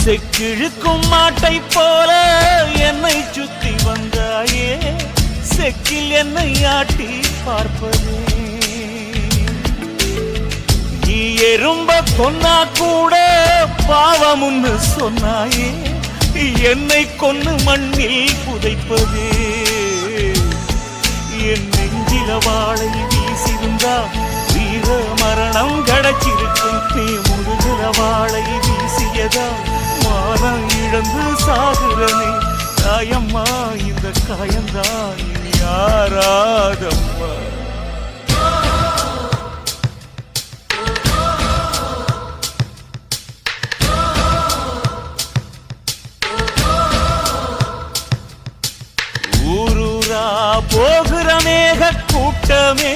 செக்கிழுக்கும் மாட்டை போல என்னை சுத்தி வந்தாயே, செக்கில் என்னை ஆட்டி பார்ப்பதே. நீ எறும்ப கொன்னா கூட பாவமுன்னு சொன்னாயே, என்னை கொன்னு மண்ணில் புதைப்பதே. என் நெஞ்சில வாழை வீசிருந்தா வீர மரணம் கிடைச்சிருக்கும். நீ முழுகிற வாழை வீசியதா மானம் இழந்து சாகுறனே. காயம்மா இந்த காயந்தான் இனி யாராதம்மா. ஊரூரா போகிற மேக கூட்டமே,